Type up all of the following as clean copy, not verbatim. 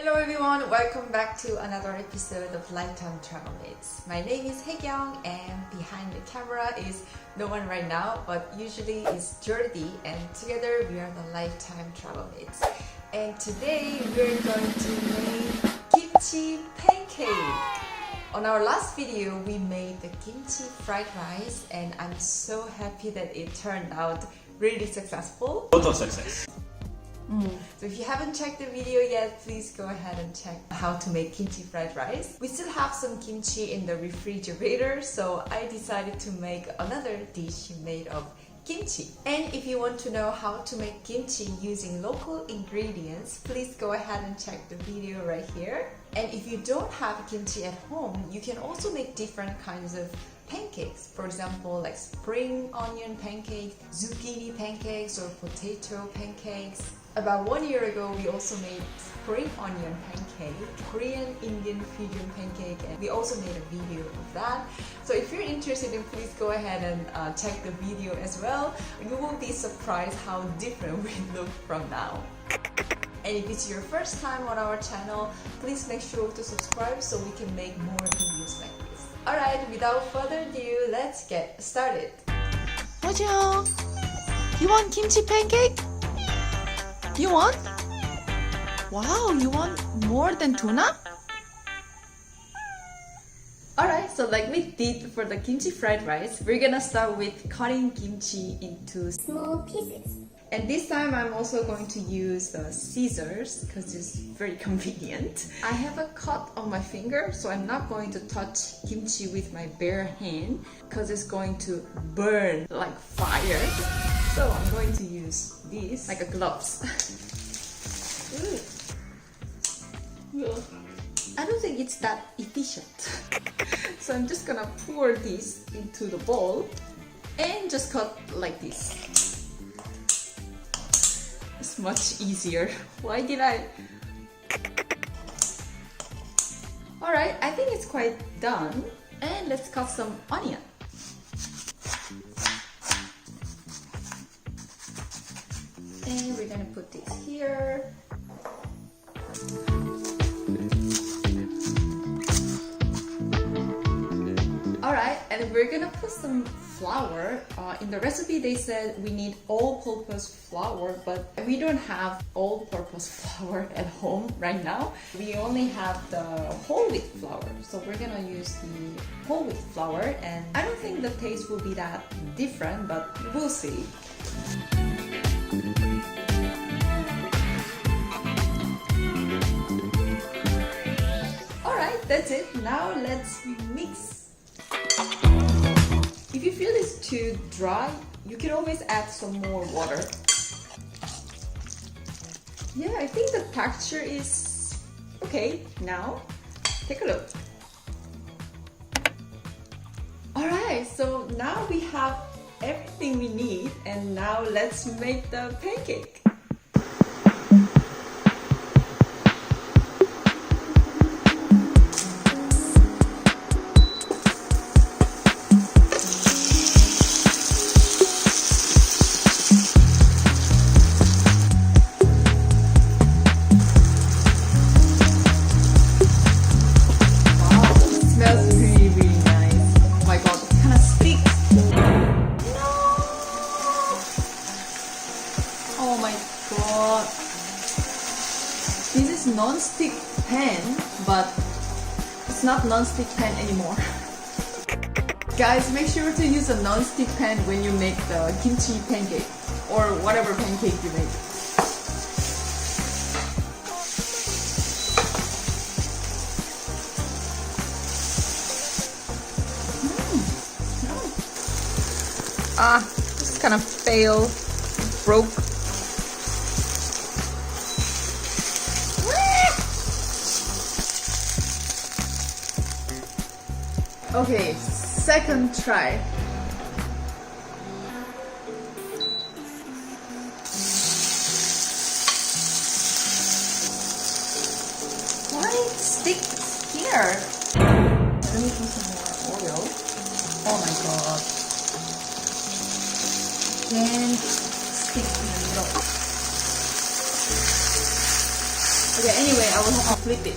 Hello everyone, welcome back to another episode of Lifetime Travel Mates. My name is Hyekyong and behind the camera is no one right now, but usually is Jordi, and together we are the Lifetime Travel Mates. And today we're going to make kimchi pancake. On our last video we made the kimchi fried rice and I'm so happy that it turned out really successful. Total success. So if you haven't checked the video yet, please go ahead and check how to make kimchi fried rice. We still have some kimchi in the refrigerator, so I decided to make another dish made of kimchi. And if you want to know how to make kimchi using local ingredients, please go ahead and check the video right here. And if you don't have kimchi at home, you can also make different kinds of pancakes. For example, like spring onion pancakes, zucchini pancakes, or potato pancakes. About 1 year ago, we also made spring onion pancake, Korean Indian fusion pancake, and we also made a video of that. So if you're interested, then please go ahead and check the video as well. You will be surprised how different we look from now. And if it's your first time on our channel, please make sure to subscribe so we can make more videos like this. Alright, without further ado, let's get started. Hyekyong, you want kimchi pancake? You want? Wow, you want more than tuna? Alright, so like we did for the kimchi fried rice, we're gonna start with cutting kimchi into small pieces. And this time I'm also going to use the scissors because it's very convenient. I have a cut on my finger, so I'm not going to touch kimchi with my bare hand because it's going to burn like fire. So I'm going to use this like a gloves. I don't think it's that efficient. So I'm just gonna pour this into the bowl and just cut like this. It's much easier. Why did I? Alright, I think it's quite done. And let's cut some onion. And we're gonna put this here. Alright, and we're gonna put some flour. In the recipe they said we need all-purpose flour, but we don't have all-purpose flour at home right now. We only have the whole wheat flour, so we're gonna use the whole wheat flour, and I don't think the taste will be that different, but we'll see. Alright, that's it. Now let's mix. If you feel it's too dry, you can always add some more water. Yeah, I think the texture is okay now. Take a look. Alright, so now we have everything we need, and now let's make the pancake. This is non-stick pan, but it's not non-stick pan anymore. Guys, make sure to use a non-stick pan when you make the kimchi pancake or whatever pancake you make. This kind of failed, broke. Okay, second try. Why it sticks here? Let me put some more oil. Oh my god. Then stick in the middle. Okay, anyway, I will have to flip it.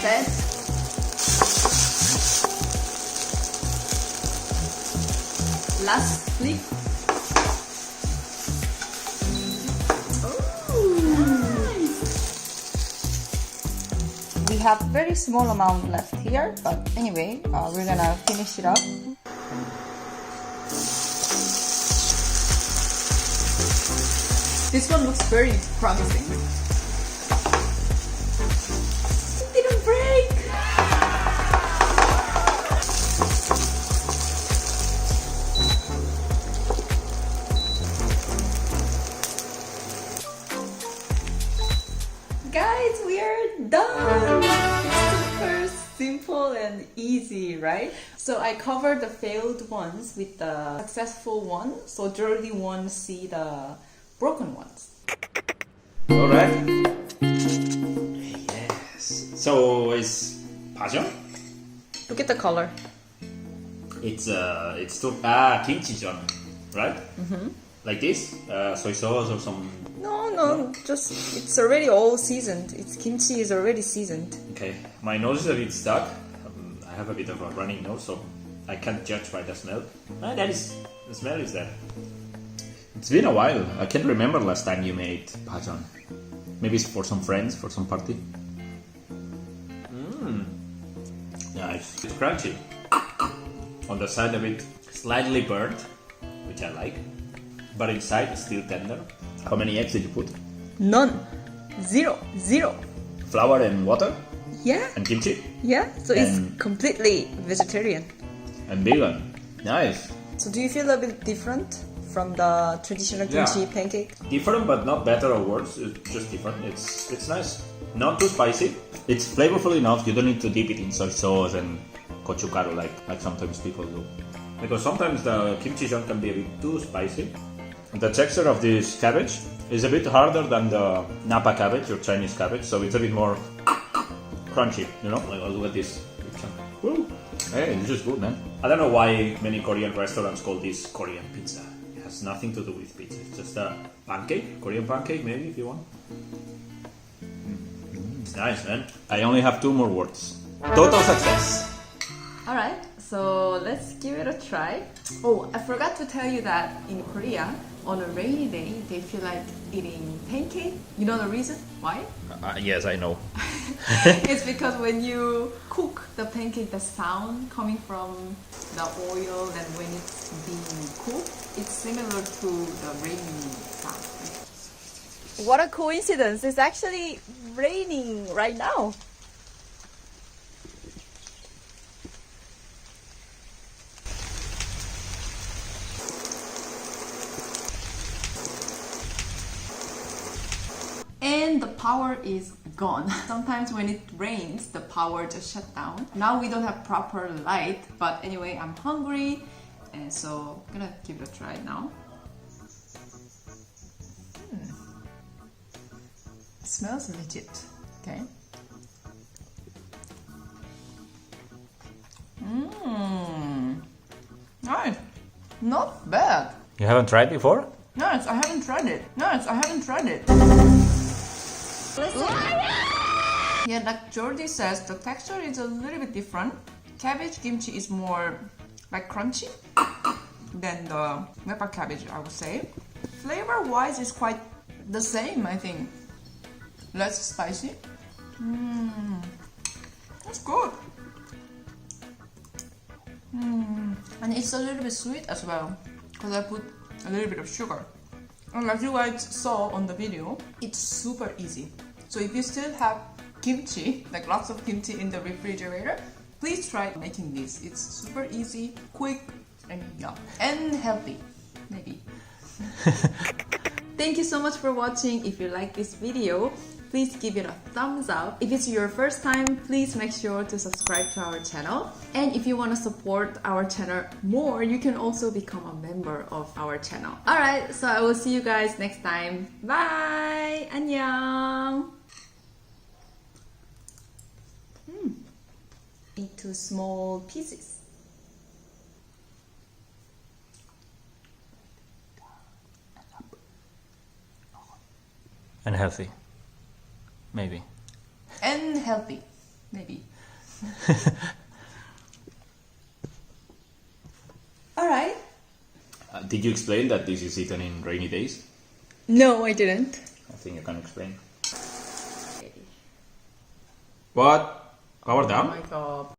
That's last flip. We have very small amount left here, but anyway, we're gonna finish it up. This one looks very promising. It didn't break! Guys, we are done! Super simple and easy, right? So I covered the failed ones with the successful one, so Jordi won't see the broken ones. Alright. Yes. So it's passion? Look at the color. It's kimchi jeon, right? Mm-hmm. Like this? Soy sauce or some. No, just it's already all seasoned. Its kimchi is already seasoned. Okay. My nose is a bit stuck. I have a bit of a running nose, so I can't judge by the smell. The smell is there. It's been a while. I can't remember last time you made pajeon. Maybe it's for some friends, for some party. Nice. It's crunchy. On the side of it, slightly burnt, which I like. But inside it's still tender. How many eggs did you put? None. Zero. Flour and water? Yeah. And kimchi? Yeah. So it's completely vegetarian. And vegan. Nice. So do you feel a bit different from the traditional kimchi pancake? Different, but not better or worse. It's just different. It's nice. Not too spicy. It's flavorful enough. You don't need to dip it in soy sauce and gochugaru like sometimes people do. Because sometimes the kimchi jeon can be a bit too spicy. The texture of this cabbage is a bit harder than the Napa cabbage or Chinese cabbage, so it's a bit more crunchy, you know? Like, look at this. Woo. Hey, this is good, man. I don't know why many Korean restaurants call this Korean pizza. It has nothing to do with pizza. It's just a pancake, Korean pancake, maybe, if you want. It's nice, man. I only have 2 more words. Total success. Alright, so let's give it a try. Oh, I forgot to tell you that in Korea, on a rainy day, they feel like eating pancake. You know the reason? Why? Yes, I know. It's because when you cook the pancake, the sound coming from the oil and when it's being cooked, it's similar to the raining sound. What a coincidence! It's actually raining right now. And the power is gone. Sometimes when it rains, the power just shut down. Now we don't have proper light, but anyway, I'm hungry, and so I'm gonna give it a try now. It smells legit. Okay. Nice. Not bad. You haven't tried before? Nice, I haven't tried it. Yeah, like Jordi says, the texture is a little bit different. Cabbage kimchi is more like crunchy than the Napa cabbage, I would say. Flavor-wise, it's quite the same, I think. Less spicy. That's good. And it's a little bit sweet as well, because I put a little bit of sugar. And as you guys saw on the video, it's super easy. So if you still have kimchi, like lots of kimchi in the refrigerator, please try making this. It's super easy, quick, and yeah, and healthy, maybe. Thank you so much for watching. If you like this video, please give it a thumbs up. If it's your first time, please make sure to subscribe to our channel. And if you want to support our channel more, you can also become a member of our channel. Alright, so I will see you guys next time. Bye! 안녕! Into small pieces. And healthy. Maybe. And healthy, maybe. Alright. Did you explain that this is eaten in rainy days? No, I didn't. I think you can explain. What? Power Oh down? my god.